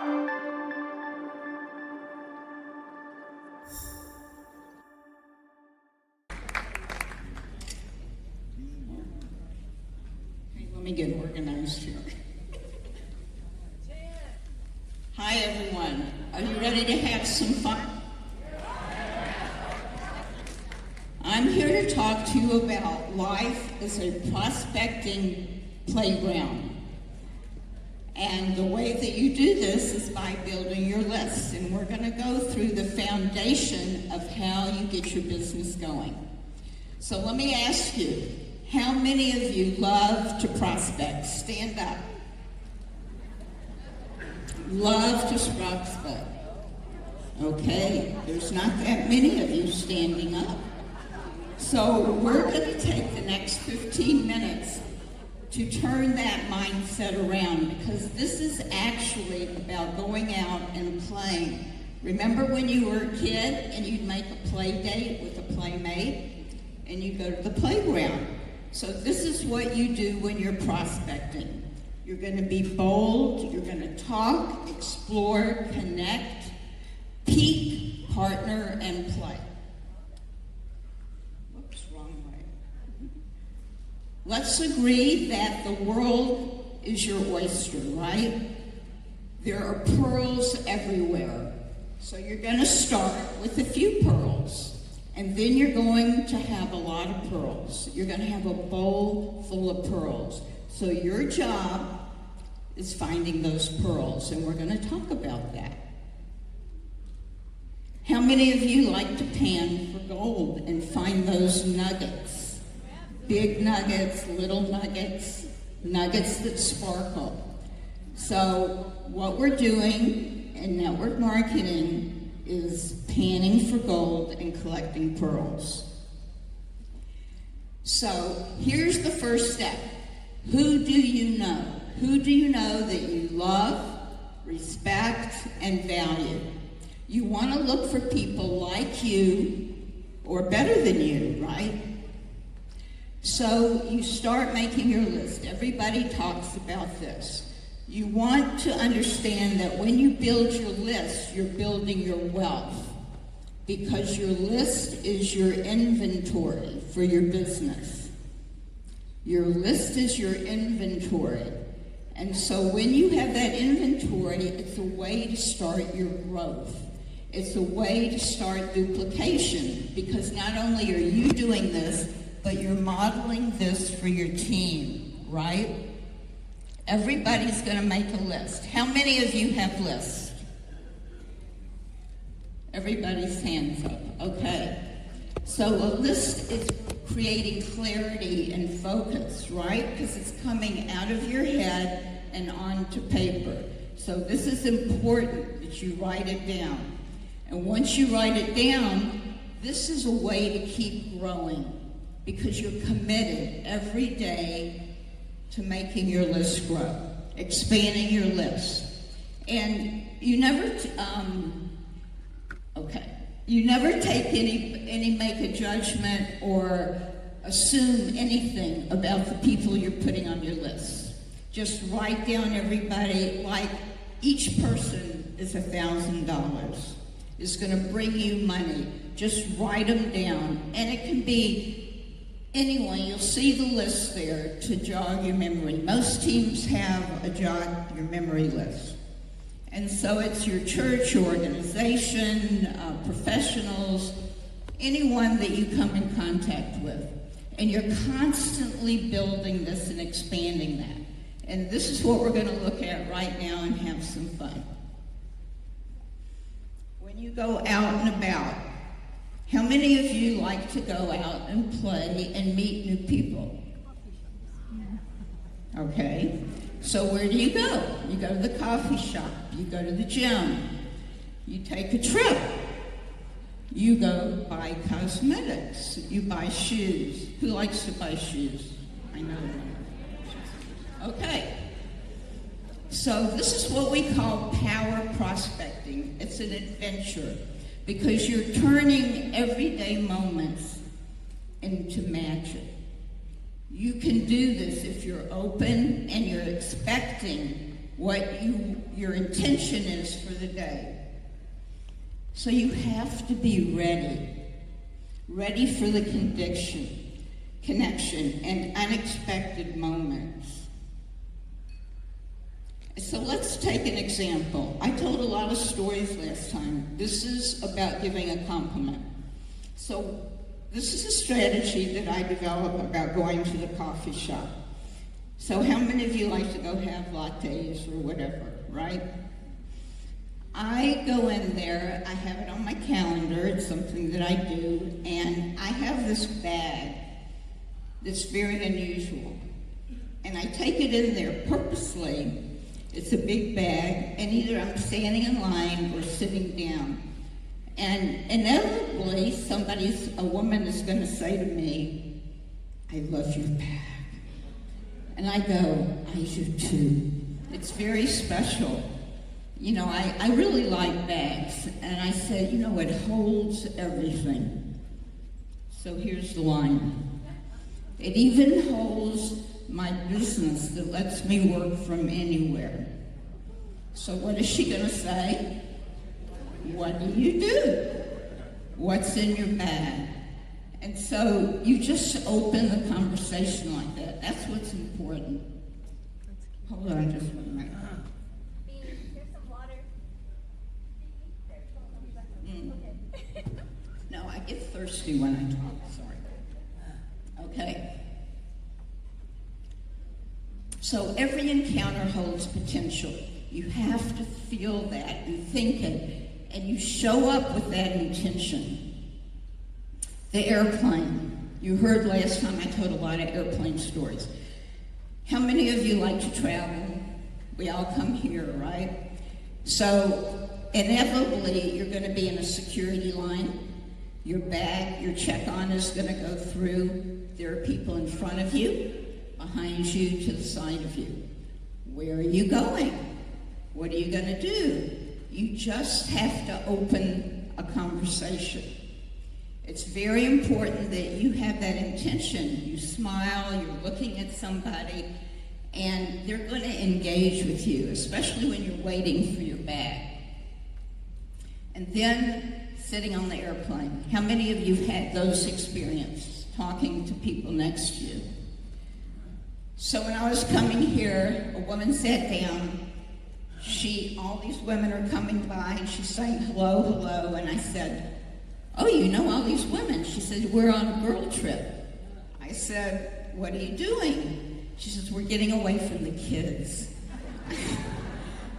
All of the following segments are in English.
Let me get organized here. Hi, everyone. Are you ready to have some fun? I'm here to talk to you about life as a prospecting playground. And the way that you do this is by building your list. And we're going to go through the foundation of how you get your business going. So let me ask you, how many of you love to prospect? Stand up. Love to prospect. Okay, there's not that many of you standing up. So we're going to take the next 15 minutes to turn that mindset around, because this is actually about going out and playing. Remember when you were a kid and you'd make a play date with a playmate and you'd go to the playground? So this is what you do when you're prospecting. You're going to be bold, you're going to talk, explore, connect, peak, partner, and play. Whoops, wrong way. Let's agree that the world is your oyster, right? There are pearls everywhere. So you're going to start with a few pearls, and then you're going to have a lot of pearls. You're going to have a bowl full of pearls. So your job is finding those pearls, and we're going to talk about that. How many of you like to pan for gold and find those nuggets? Big nuggets, little nuggets, nuggets that sparkle. So what we're doing in network marketing is panning for gold and collecting pearls. So here's the first step. Who do you know? Who do you know that you love, respect, and value? You want to look for people like you or better than you, right? So you start making your list. Everybody talks about this. You want to understand that when you build your list, you're building your wealth, because your list is your inventory for your business. Your list is your inventory. And so when you have that inventory, it's a way to start your growth. It's a way to start duplication, because not only are you doing this, but you're modeling this for your team, right? Everybody's going to make a list. How many of you have lists? Everybody's hands up. Okay. So a list is creating clarity and focus, right? Because it's coming out of your head and onto paper. So this is important that you write it down. And once you write it down, this is a way to keep growing, because you're committed every day to making your list grow, expanding your list. And you never, you never take make a judgment or assume anything about the people you're putting on your list. Just write down everybody, like each person is $1,000. Is going to bring you money. Just write them down. And it can be anyone. You'll see the list there to jog your memory. Most teams have a jog your memory list. And so it's your church, your organization, professionals, anyone that you come in contact with. And you're constantly building this and expanding that. And this is what we're going to look at right now and have some fun. When you go out and about, how many of you like to go out and play and meet new people? Okay, so where do you go? You go to the coffee shop, you go to the gym, you take a trip, you go buy cosmetics, you buy shoes. Who likes to buy shoes? I know. Okay. So this is what we call power prospecting. It's an adventure, because you're turning everyday moments into magic. You can do this if you're open and you're expecting what you your intention is for the day. So you have to be ready for the connection, and unexpected moments. So let's take an example. I told a lot of stories last time. This is about giving a compliment. So this is a strategy that I developed about going to the coffee shop. So how many of you like to go have lattes or whatever, right? I go in there, I have it on my calendar, it's something that I do, and I have this bag that's very unusual. And I take it in there purposely. It's a big bag, and either I'm standing in line or sitting down. And inevitably, a woman is going to say to me, "I love your bag." And I go, "I do too." It's very special. You know, I really like bags. And I said, you know, it holds everything. So here's the line. It even holds my business that lets me work from anywhere. So what is she going to say? What do you do? What's in your bag? And so you just open the conversation like that. That's what's important. Hold on just 1 minute. Here's some water. Okay. No, I get thirsty when I talk. Sorry. Okay. So every encounter holds potential. You have to feel that and think it, and you show up with that intention. The airplane. You heard last time I told a lot of airplane stories. How many of you like to travel? We all come here, right? So inevitably, you're going to be in a security line. Your bag, your check-on is going to go through. There are people in front of you, behind you, to the side of you. Where are you going? What are you going to do? You just have to open a conversation. It's very important that you have that intention. You smile, you're looking at somebody, and they're going to engage with you, especially when you're waiting for your bag. And then sitting on the airplane. How many of you have had those experiences, talking to people next to you? So when I was coming here, a woman sat down. All these women are coming by, and she's saying hello, hello, and I said, "Oh, you know all these women?" She said, "We're on a girl trip." I said, "What are you doing?" She says, "We're getting away from the kids."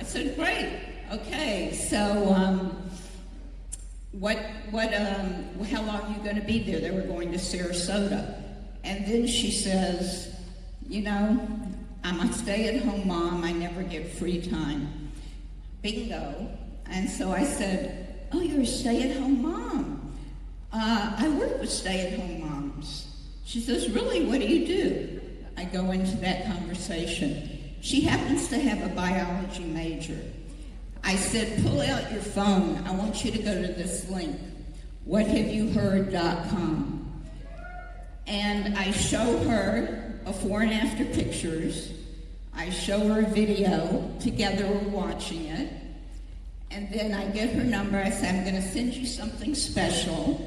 I said, "Great, okay, so how long are you going to be there?" They were going to Sarasota. And then she says, "You know, I'm a stay-at-home mom. I never get free time." Bingo. And so I said, "Oh, you're a stay-at-home mom. I work with stay-at-home moms." She says, "Really? What do you do?" I go into that conversation. She happens to have a biology major. I said, "Pull out your phone. I want you to go to this link, whathaveyouheard.com. And I show her before and after pictures. I show her a video. Together we're watching it. And then I get her number. I say, "I'm going to send you something special."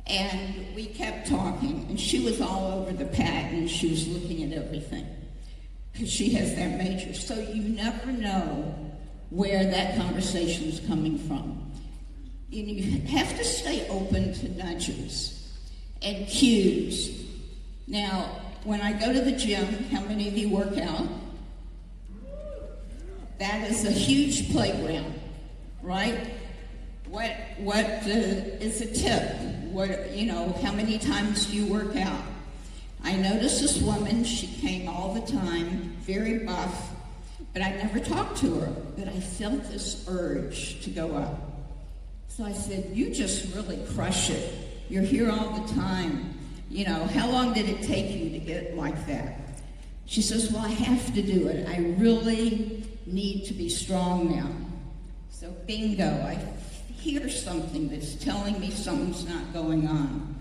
And we kept talking. And she was all over the pad, and she was looking at everything, because she has that major. So you never know where that conversation is coming from. And you have to stay open to nudges and cues. Now, when I go to the gym, how many of you work out? That is a huge playground, right? What is a tip? How many times do you work out? I noticed this woman, she came all the time, very buff, but I never talked to her, but I felt this urge to go up. So I said, "You just really crush it. You're here all the time. How long did it take you to get like that?" She says, "Well, I have to do it. I really need to be strong now." So bingo, I hear something that's telling me something's not going on.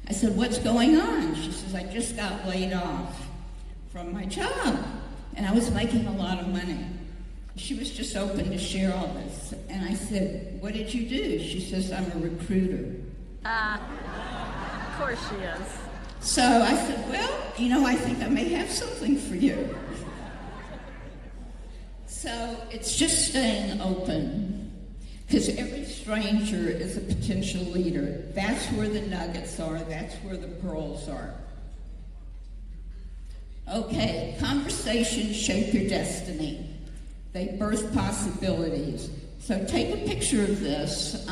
I said, "What's going on?" She says, "I just got laid off from my job, and I was making a lot of money." She was just open to share all this. And I said, what did you do? She says, I'm a recruiter. Of course she is. So I said, well, I think I may have something for you. So it's just staying open, because every stranger is a potential leader. That's where the nuggets are. That's where the pearls are. Okay, conversations shape your destiny. They birth possibilities. So take a picture of this.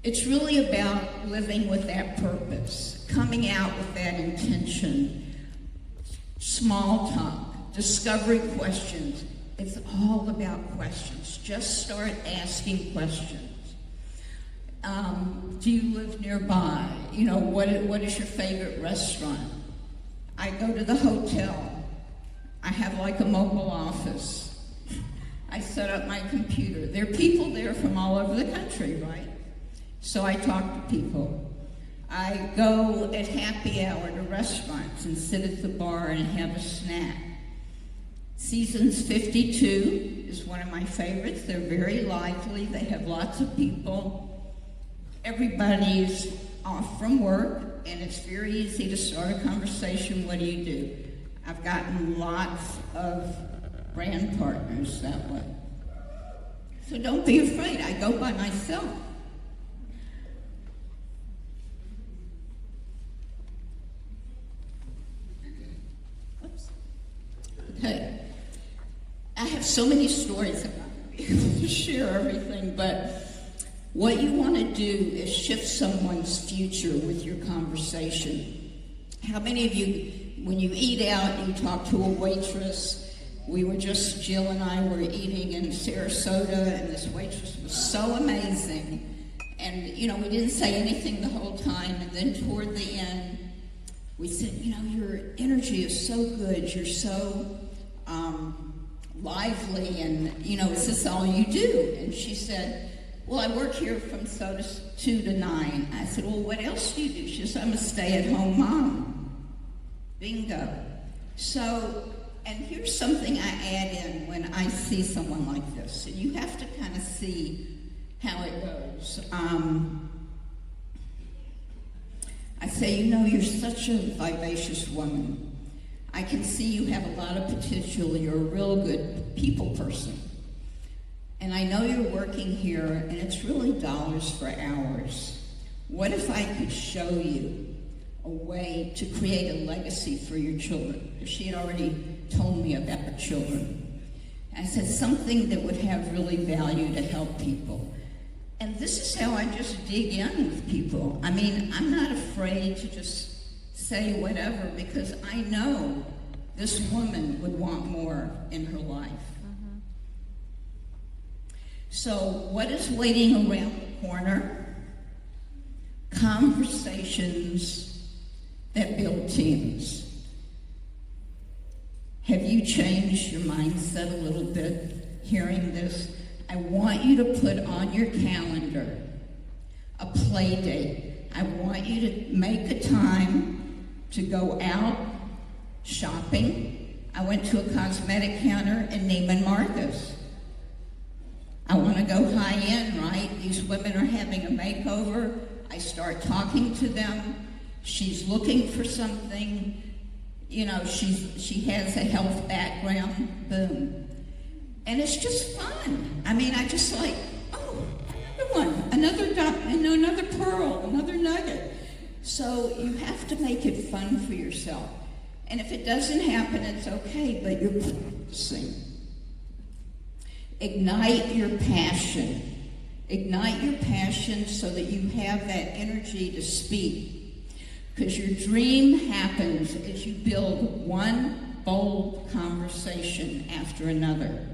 It's really about living with that purpose, coming out with that intention. Small talk, discovery questions. It's all about questions. Just start asking questions. Do you live nearby? What is your favorite restaurant? I go to the hotel. I have like a mobile office. I set up my computer. There are people there from all over the country, right? So I talk to people. I go at happy hour to restaurants and sit at the bar and have a snack. Seasons 52 is one of my favorites. They're very lively. They have lots of people. Everybody's off from work, and it's very easy to start a conversation. What do you do? I've gotten lots of brand partners that way. So don't be afraid. I go by myself. Okay. I have so many stories. I'm not going to be able to share everything, but what you want to do is shift someone's future with your conversation. How many of you, when you eat out, you talk to a waitress? Jill and I were eating in Sarasota, and this waitress was so amazing. And, we didn't say anything the whole time, and then toward the end, we said, your energy is so good, you're so lively, and, is this all you do? And she said, well, I work here from 2 to 9. I said, well, what else do you do? She said, I'm a stay-at-home mom. Bingo. So, and here's something I add in when I see someone like this, and you have to kind of see how it goes. I say, you're such a vivacious woman. I can see you have a lot of potential. You're a real good people person. And I know you're working here, and it's really dollars for hours. What if I could show you a way to create a legacy for your children? She had already told me about her children. I said, something that would have really value to help people. And this is how I just dig in with people. I'm not afraid to just say whatever, because I know this woman would want more in her life. Mm-hmm. So what is waiting around the corner? Conversations that build teams. Have you changed your mindset a little bit hearing this? I want you to put on your calendar a play date. I want you to make a time to go out shopping. I went to a cosmetic counter in Neiman Marcus. I want to go high end, right? These women are having a makeover. I start talking to them. She's looking for something. She has a health background. Boom. And it's just fun. I just like, oh, another one, another pearl, another nugget. So you have to make it fun for yourself. And if it doesn't happen, it's okay, but you're practicing. Ignite your passion. Ignite your passion so that you have that energy to speak. Because your dream happens as you build one bold conversation after another.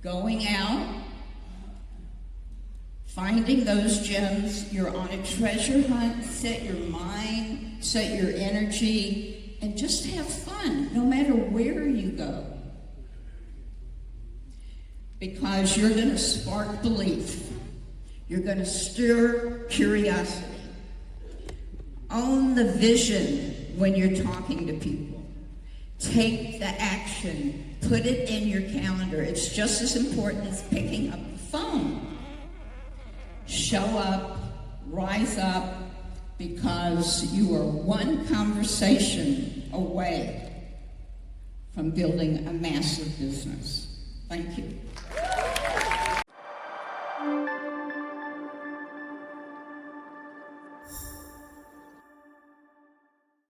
Going out, finding those gems. You're on a treasure hunt. Set your mind, set your energy, and just have fun no matter where you go. Because you're going to spark belief. You're going to stir curiosity. Own the vision when you're talking to people. Take the action Put it in your calendar. It's just as important as picking up the phone. Show up, rise up, because you are one conversation away from building a massive business. Thank you.